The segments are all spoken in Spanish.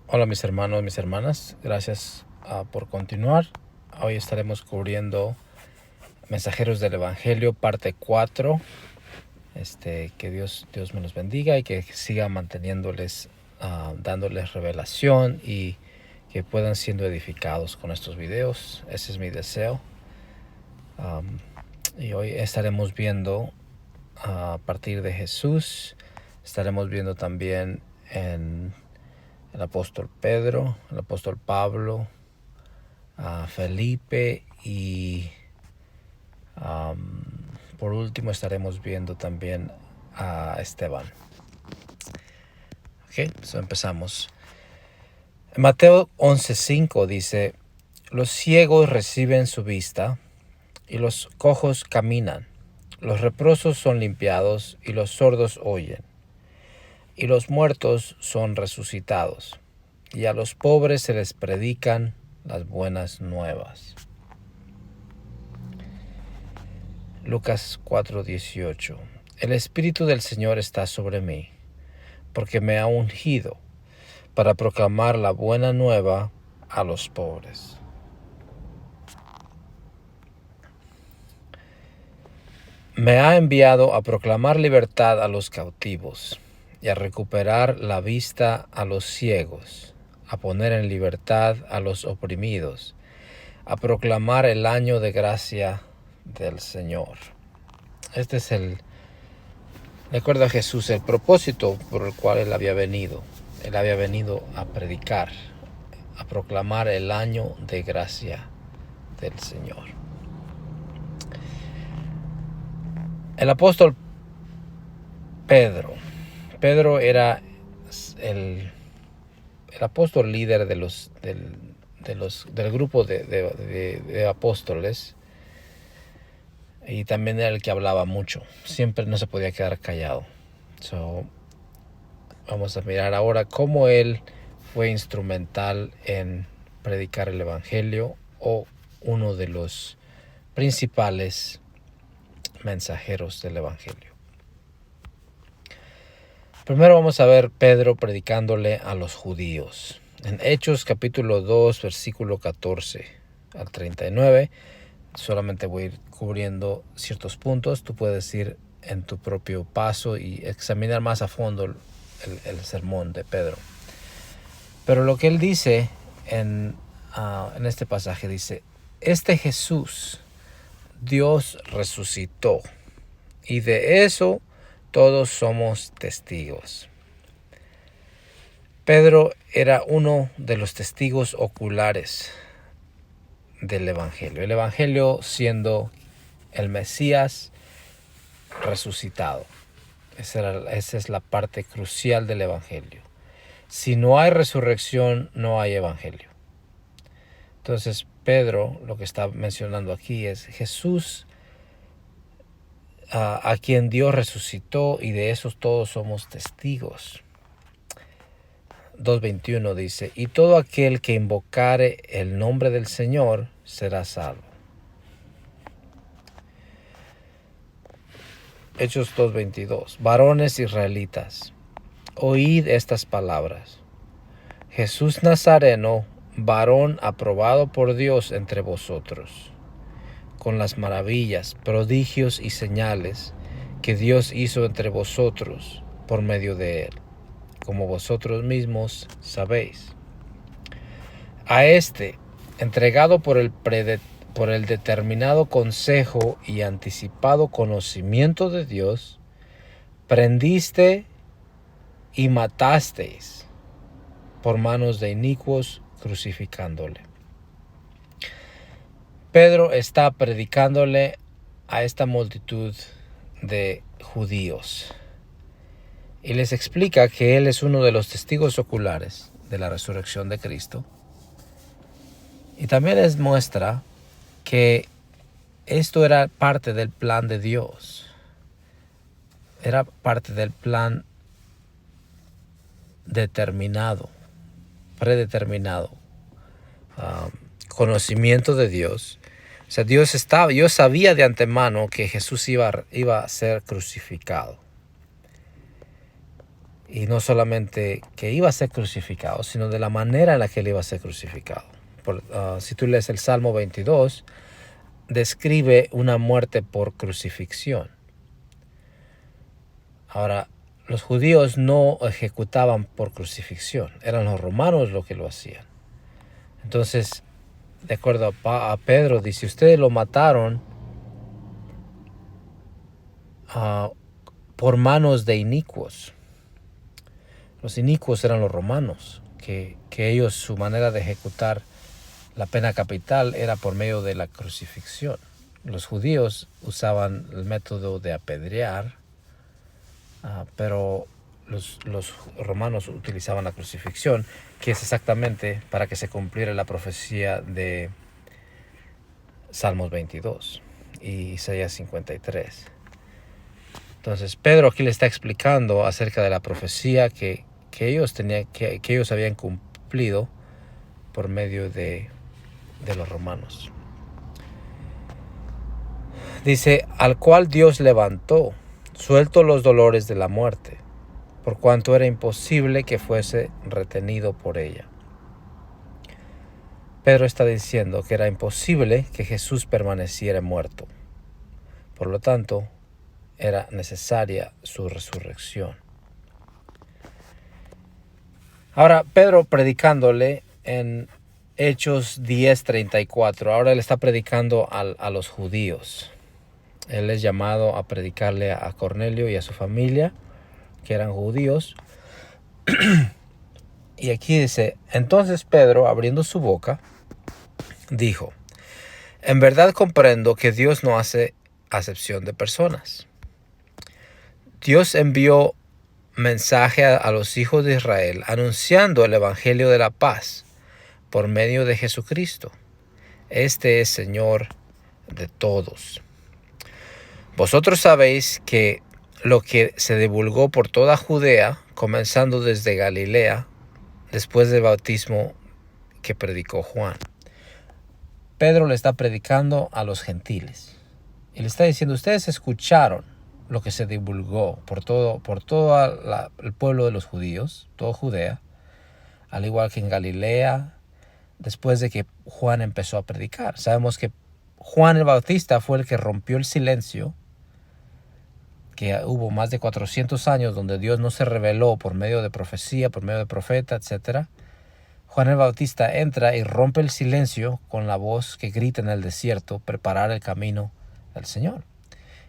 Hola mis hermanos, mis hermanas, gracias por continuar. Hoy estaremos cubriendo Mensajeros del Evangelio, parte 4. Que Dios me los bendiga y que siga manteniéndoles, dándoles revelación y que puedan siendo edificados con estos videos. Ese es mi deseo. Y hoy estaremos viendo a partir de Jesús. Estaremos viendo también en el apóstol Pedro, el apóstol Pablo, a Felipe y por último estaremos viendo también a Esteban. Ok, empezamos. En Mateo 11:5 dice: los ciegos reciben su vista y los cojos caminan, los leprosos son limpiados y los sordos oyen, y los muertos son resucitados, y a los pobres se les predican las buenas nuevas. Lucas 4:18. El Espíritu del Señor está sobre mí, porque me ha ungido para proclamar la buena nueva a los pobres. Me ha enviado a proclamar libertad a los cautivos y a recuperar la vista a los ciegos, a poner en libertad a los oprimidos, a proclamar el año de gracia del Señor. Este es de acuerdo a Jesús, el propósito por el cual Él había venido. Él había venido a predicar, a proclamar el año de gracia del Señor. El apóstol Pedro era el apóstol líder del grupo de apóstoles, y también era el que hablaba mucho. Siempre no se podía quedar callado. Vamos a mirar ahora cómo él fue instrumental en predicar el Evangelio, o uno de los principales mensajeros del Evangelio. Primero vamos a ver Pedro predicándole a los judíos. En Hechos capítulo 2, versículo 14 al 39, solamente voy a ir cubriendo ciertos puntos. Tú puedes ir en tu propio paso y examinar más a fondo el sermón de Pedro. Pero lo que él dice en este pasaje, dice: este Jesús Dios resucitó, y de eso todos somos testigos. Pedro era uno de los testigos oculares del Evangelio. El Evangelio siendo el Mesías resucitado. Esa es la parte crucial del Evangelio. Si no hay resurrección, no hay Evangelio. Entonces Pedro lo que está mencionando aquí es Jesús, a quien Dios resucitó, y de esos todos somos testigos. 2:21 dice: y todo aquel que invocare el nombre del Señor será salvo. Hechos 2:22. Varones israelitas, oíd estas palabras. Jesús Nazareno, varón aprobado por Dios entre vosotros, con las maravillas, prodigios y señales que Dios hizo entre vosotros por medio de él, como vosotros mismos sabéis. A este, entregado por el determinado consejo y anticipado conocimiento de Dios, prendiste y matasteis por manos de inicuos, crucificándole. Pedro está predicándole a esta multitud de judíos y les explica que él es uno de los testigos oculares de la resurrección de Cristo, y también les muestra que esto era parte del plan de Dios. Era parte del plan determinado, predeterminado, conocimiento de Dios. O sea, Dios sabía de antemano que Jesús iba a ser crucificado. Y no solamente que iba a ser crucificado, sino de la manera en la que él iba a ser crucificado. Si tú lees el Salmo 22, describe una muerte por crucifixión. Ahora, los judíos no ejecutaban por crucifixión, eran los romanos los que lo hacían. Entonces, de acuerdo a Pedro, dice, ustedes lo mataron por manos de inicuos. Los inicuos eran los romanos, que ellos, su manera de ejecutar la pena capital era por medio de la crucifixión. Los judíos usaban el método de apedrear, pero los romanos utilizaban la crucifixión, que es exactamente para que se cumpliera la profecía de Salmos 22 y Isaías 53. Entonces Pedro aquí le está explicando acerca de la profecía que ellos habían cumplido por medio de los romanos. Dice, al cual Dios levantó, suelto los dolores de la muerte, por cuanto era imposible que fuese retenido por ella. Pedro está diciendo que era imposible que Jesús permaneciera muerto. Por lo tanto, era necesaria su resurrección. Ahora, Pedro predicándole en Hechos 10:34, ahora él está predicando a los judíos. Él es llamado a predicarle a Cornelio y a su familia, que eran judíos. Y aquí dice, entonces Pedro, abriendo su boca, dijo, en verdad comprendo que Dios no hace acepción de personas. Dios envió mensaje a los hijos de Israel anunciando el evangelio de la paz por medio de Jesucristo. Este es Señor de todos. Vosotros sabéis que lo que se divulgó por toda Judea, comenzando desde Galilea, después del bautismo que predicó Juan. Pedro le está predicando a los gentiles. Y le está diciendo, ustedes escucharon lo que se divulgó por todo el pueblo de los judíos, toda Judea, al igual que en Galilea, después de que Juan empezó a predicar. Sabemos que Juan el Bautista fue el que rompió el silencio, que hubo más de 400 años donde Dios no se reveló por medio de profecía, por medio de profeta, etc. Juan el Bautista entra y rompe el silencio con la voz que grita en el desierto, preparar el camino del Señor.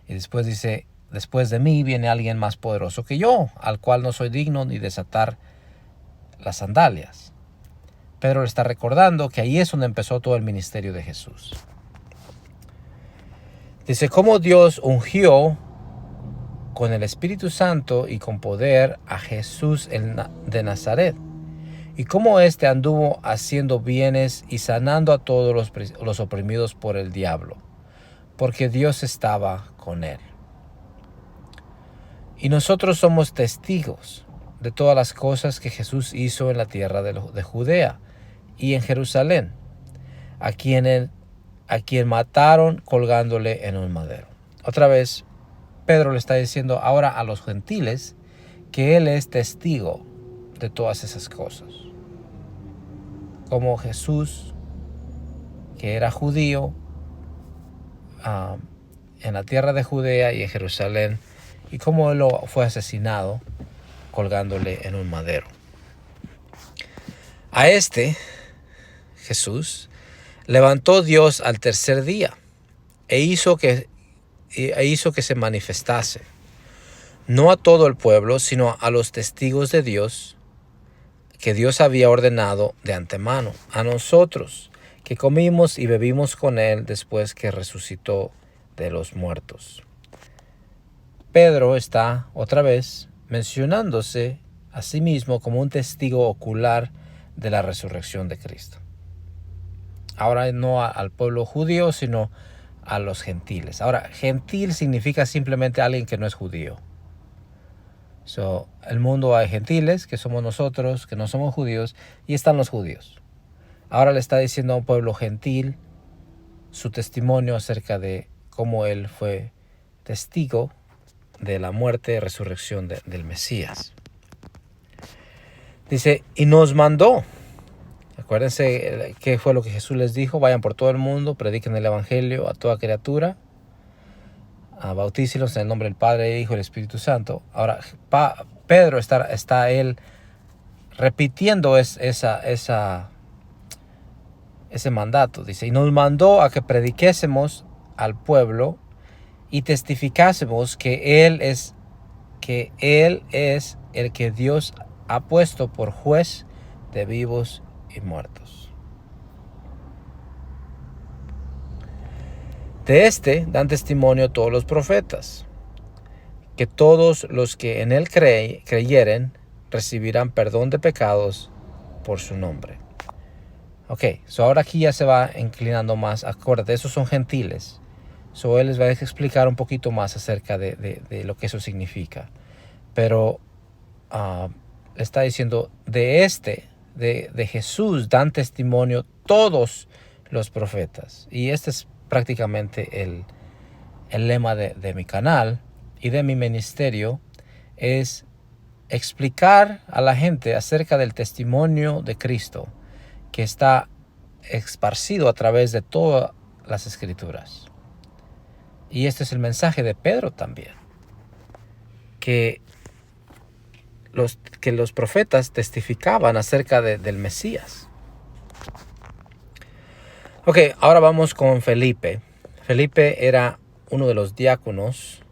Y después dice, después de mí viene alguien más poderoso que yo, al cual no soy digno ni desatar las sandalias. Pedro le está recordando que ahí es donde empezó todo el ministerio de Jesús. Dice, cómo Dios ungió con el Espíritu Santo y con poder a Jesús de Nazaret, y cómo éste anduvo haciendo bienes y sanando a todos los oprimidos por el diablo, porque Dios estaba con él. Y nosotros somos testigos de todas las cosas que Jesús hizo en la tierra de Judea y en Jerusalén, a quien mataron colgándole en un madero. Otra vez, Pedro le está diciendo ahora a los gentiles que él es testigo de todas esas cosas. Como Jesús, que era judío, en la tierra de Judea y en Jerusalén, y cómo él fue asesinado colgándole en un madero. A Jesús, levantó Dios al tercer día e hizo que se manifestase, no a todo el pueblo, sino a los testigos de Dios, que Dios había ordenado de antemano, a nosotros, que comimos y bebimos con él después que resucitó de los muertos. Pedro está otra vez mencionándose a sí mismo como un testigo ocular de la resurrección de Cristo. Ahora no al pueblo judío, sino a los gentiles. Ahora, gentil significa simplemente alguien que no es judío. El mundo hay gentiles, que somos nosotros, que no somos judíos, y están los judíos. Ahora le está diciendo a un pueblo gentil su testimonio acerca de cómo él fue testigo de la muerte y resurrección del Mesías. Dice, y nos mandó. Acuérdense qué fue lo que Jesús les dijo. Vayan por todo el mundo, prediquen el evangelio a toda criatura. Bautícelos en el nombre del Padre, el Hijo y el Espíritu Santo. Ahora, Pedro está él repitiendo ese mandato. Dice, y nos mandó a que prediquésemos al pueblo y testificásemos que Él es el que Dios ha puesto por juez de vivos y muertos. De este dan testimonio todos los profetas, que todos los que en él creyeren recibirán perdón de pecados por su nombre. Ok, ahora aquí ya se va inclinando más. Acuérdate, esos son gentiles. Él les va a explicar un poquito más acerca de lo que eso significa. Pero le está diciendo, de Jesús dan testimonio todos los profetas. Y este es prácticamente el lema de mi canal y de mi ministerio, es explicar a la gente acerca del testimonio de Cristo que está esparcido a través de todas las escrituras. Y este es el mensaje de Pedro también, que los profetas testificaban acerca del Mesías. Ok, ahora vamos con Felipe. Felipe era uno de los diáconos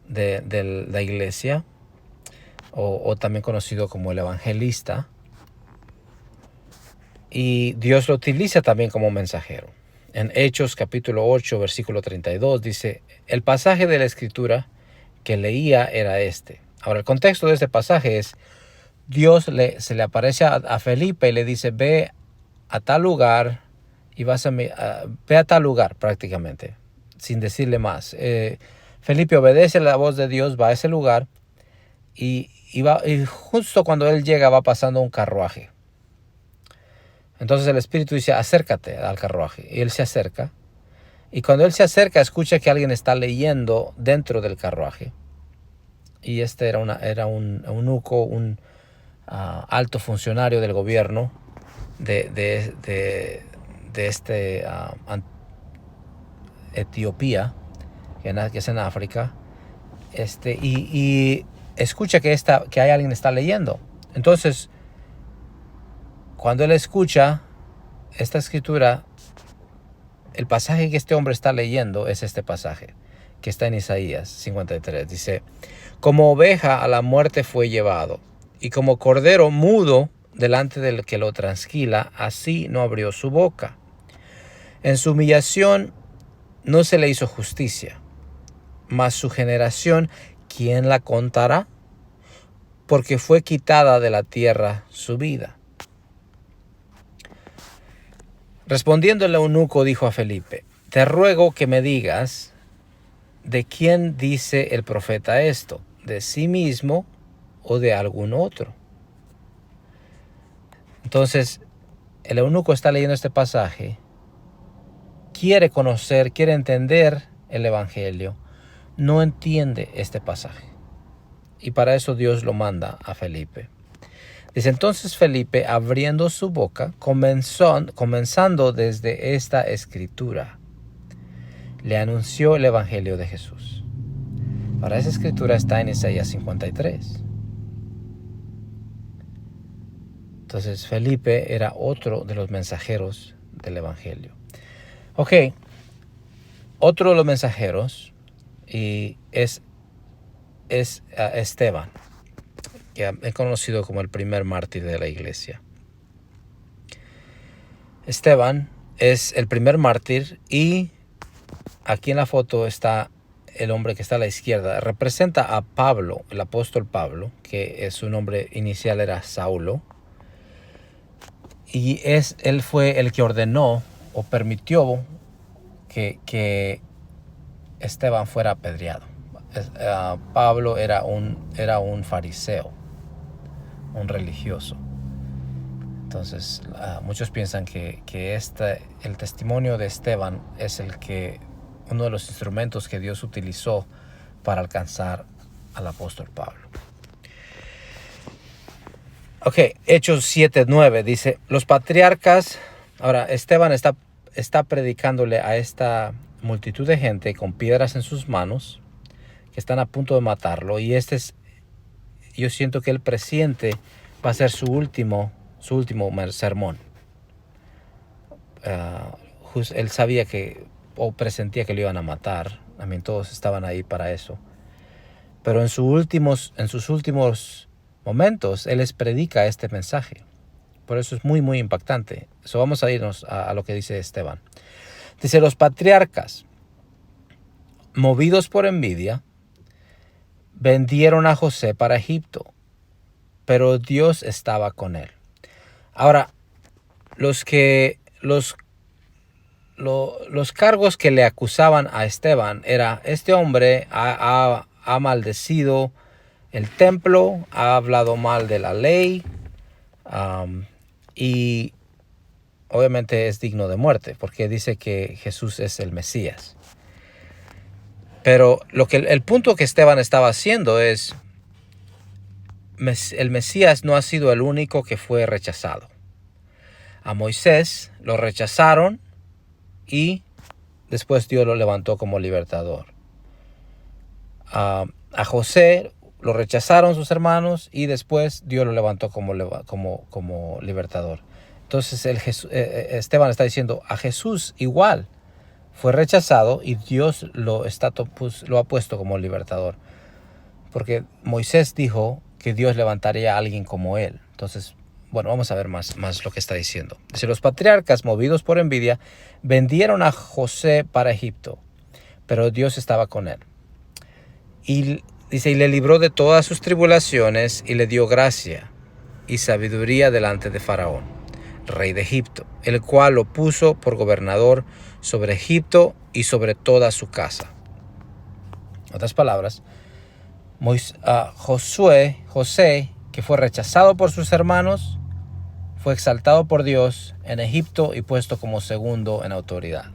de la iglesia, o también conocido como el evangelista. Y Dios lo utiliza también como mensajero. En Hechos capítulo 8, versículo 32 dice, el pasaje de la escritura que leía era este. Ahora, el contexto de este pasaje es, Dios se le aparece a Felipe y le dice, ve a tal lugar y ve a tal lugar prácticamente, sin decirle más. Felipe obedece la voz de Dios, va a ese lugar y justo cuando él llega va pasando un carruaje. Entonces el Espíritu dice, acércate al carruaje. Y él se acerca. Y cuando él se acerca, escucha que alguien está leyendo dentro del carruaje. Y este era un eunuco, un alto funcionario del gobierno de Etiopía, que es en África. Y escucha que hay alguien que está leyendo. Entonces, cuando él escucha esta escritura, el pasaje que este hombre está leyendo es este pasaje que está en Isaías 53. Dice, como oveja a la muerte fue llevado, y como cordero mudo delante del que lo transquila, así no abrió su boca. En su humillación no se le hizo justicia, mas su generación, ¿quién la contará? Porque fue quitada de la tierra su vida. Respondiendo el eunuco dijo a Felipe, te ruego que me digas, ¿de quién dice el profeta esto? ¿De sí mismo o de algún otro? Entonces, el eunuco está leyendo este pasaje, quiere conocer, quiere entender el evangelio, no entiende este pasaje. Y para eso Dios lo manda a Felipe. Dice, entonces Felipe, abriendo su boca, comenzando desde esta escritura, le anunció el evangelio de Jesús. Ahora, esa escritura está en Isaías 53. Entonces Felipe era otro de los mensajeros del evangelio. Ok, otro de los mensajeros y es Esteban, que es conocido como el primer mártir de la iglesia. Esteban es el primer mártir y aquí en la foto está el hombre que está a la izquierda. Representa a Pablo, el apóstol Pablo, que su nombre inicial era Saulo. Y él fue el que ordenó o permitió que Esteban fuera apedreado. Pablo era un fariseo, un religioso. Entonces, muchos piensan que el testimonio de Esteban es uno de los instrumentos que Dios utilizó para alcanzar al apóstol Pablo. Ok, Hechos 7:9 dice, los patriarcas, ahora Esteban está predicándole a esta multitud de gente con piedras en sus manos, que están a punto de matarlo, y yo siento que él presiente va a ser su último sermón. Él sabía o presentía que lo iban a matar. Todos estaban ahí para eso. Pero en sus últimos momentos, él les predica este mensaje. Por eso es muy, muy impactante. Vamos a irnos a lo que dice Esteban. Dice, los patriarcas, movidos por envidia, vendieron a José para Egipto, pero Dios estaba con él. Ahora, los cargos que le acusaban a Esteban era, este hombre ha maldecido el templo, ha hablado mal de la ley, y obviamente es digno de muerte, porque dice que Jesús es el Mesías. Pero el punto que Esteban estaba haciendo es, el Mesías no ha sido el único que fue rechazado. A Moisés lo rechazaron y después Dios lo levantó como libertador. A José lo rechazaron sus hermanos y después Dios lo levantó como libertador. Entonces Esteban está diciendo, a Jesús igual fue rechazado y Dios lo ha puesto como libertador. Porque Moisés dijo que Dios levantaría a alguien como él. Entonces, bueno, vamos a ver más lo que está diciendo. Dice, los patriarcas, movidos por envidia, vendieron a José para Egipto, pero Dios estaba con él. Y dice, y le libró de todas sus tribulaciones y le dio gracia y sabiduría delante de Faraón, rey de Egipto, el cual lo puso por gobernador sobre Egipto y sobre toda su casa. En otras palabras, José, que fue rechazado por sus hermanos, fue exaltado por Dios en Egipto y puesto como segundo en autoridad.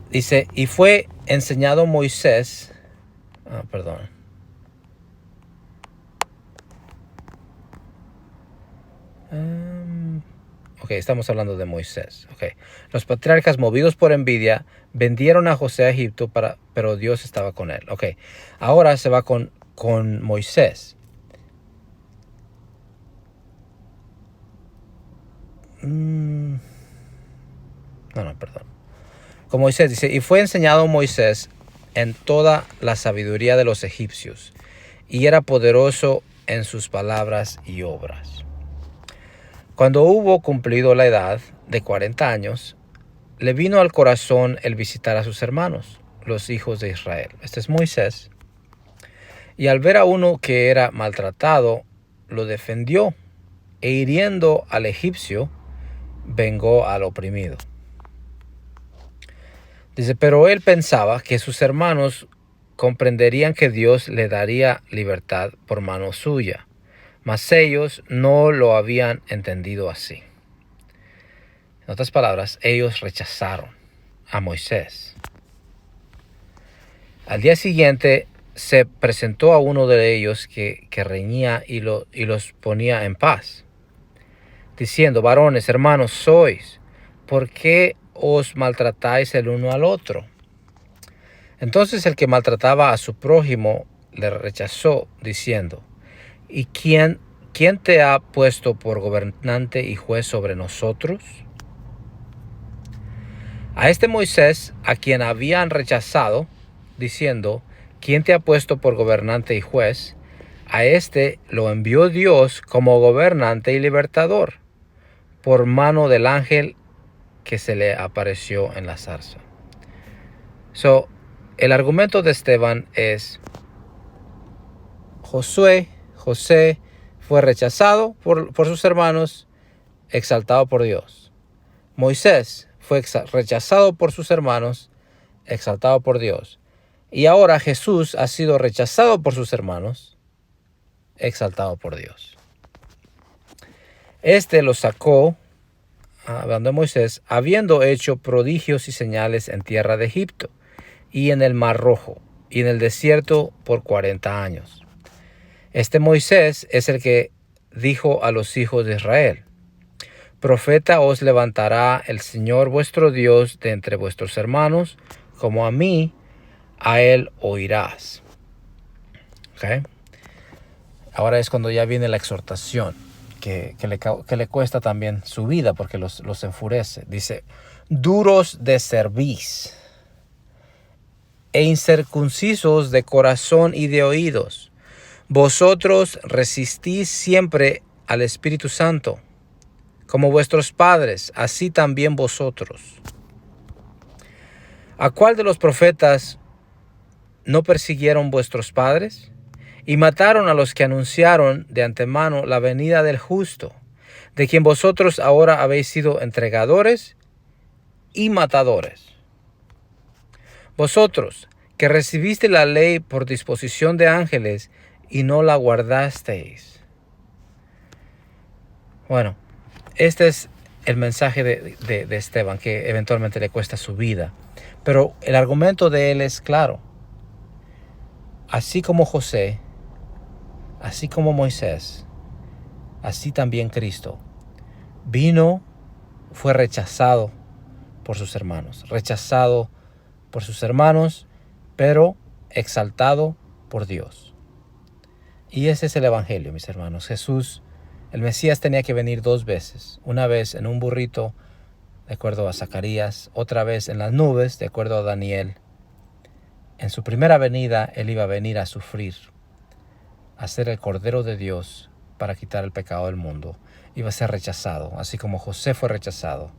Dice, y fue enseñado Moisés, estamos hablando de Moisés. Los patriarcas, movidos por envidia, vendieron a José a Egipto, pero Dios estaba con él. Ahora se va con Moisés. Con Moisés dice, y fue enseñado Moisés en toda la sabiduría de los egipcios, y era poderoso en sus palabras y obras. Cuando hubo cumplido la edad de 40 años, le vino al corazón el visitar a sus hermanos, los hijos de Israel. Este es Moisés. Y al ver a uno que era maltratado, lo defendió, e hiriendo al egipcio, vengó al oprimido. Dice, pero él pensaba que sus hermanos comprenderían que Dios le daría libertad por mano suya, mas ellos no lo habían entendido así. En otras palabras, ellos rechazaron a Moisés. Al día siguiente se presentó a uno de ellos que reñía y los ponía en paz, diciendo, varones, hermanos sois, ¿por qué os maltratáis el uno al otro? Entonces el que maltrataba a su prójimo le rechazó, diciendo, ¿y quién te ha puesto por gobernante y juez sobre nosotros? A este Moisés, a quien habían rechazado, diciendo, ¿quién te ha puesto por gobernante y juez? A este lo envió Dios como gobernante y libertador, por mano del ángel que se le apareció en la zarza. El argumento de Esteban es, José fue rechazado por sus hermanos, exaltado por Dios. Moisés fue rechazado por sus hermanos, exaltado por Dios. Y ahora Jesús ha sido rechazado por sus hermanos, exaltado por Dios. Este lo sacó, hablando de Moisés, habiendo hecho prodigios y señales en tierra de Egipto, y en el Mar Rojo, y en el desierto por 40 años. Este Moisés es el que dijo a los hijos de Israel: Profeta os levantará el Señor vuestro Dios de entre vuestros hermanos, como a mí, a él oirás. ¿Okay? Ahora es cuando ya viene la exhortación, que le cuesta también su vida porque los enfurece. Dice: duros de cerviz e incircuncisos de corazón y de oídos, vosotros resistís siempre al Espíritu Santo, como vuestros padres, así también vosotros. ¿A cuál de los profetas no persiguieron vuestros padres? Y mataron a los que anunciaron de antemano la venida del justo, de quien vosotros ahora habéis sido entregadores y matadores. Vosotros, que recibiste la ley por disposición de ángeles y no la guardasteis. Bueno, este es el mensaje de Esteban, que eventualmente le cuesta su vida. Pero el argumento de él es claro. Así como José, así como Moisés, así también Cristo vino, fue rechazado por sus hermanos. Rechazado por sus hermanos, pero exaltado por Dios. Y ese es el Evangelio, mis hermanos. Jesús, el Mesías, tenía que venir 2 veces. Una vez en un burrito, de acuerdo a Zacarías. Otra vez en las nubes, de acuerdo a Daniel. En su primera venida, Él iba a venir a sufrir, a ser el Cordero de Dios para quitar el pecado del mundo. Iba a ser rechazado, así como José fue rechazado,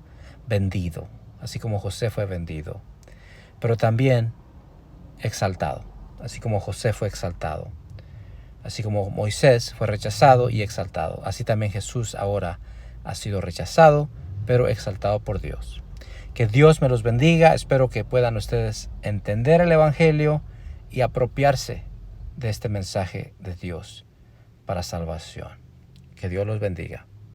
vendido, así como José fue vendido. Pero también exaltado, así como José fue exaltado. Así como Moisés fue rechazado y exaltado, así también Jesús ahora ha sido rechazado, pero exaltado por Dios. Que Dios me los bendiga. Espero que puedan ustedes entender el Evangelio y apropiarse de este mensaje de Dios para salvación. Que Dios los bendiga.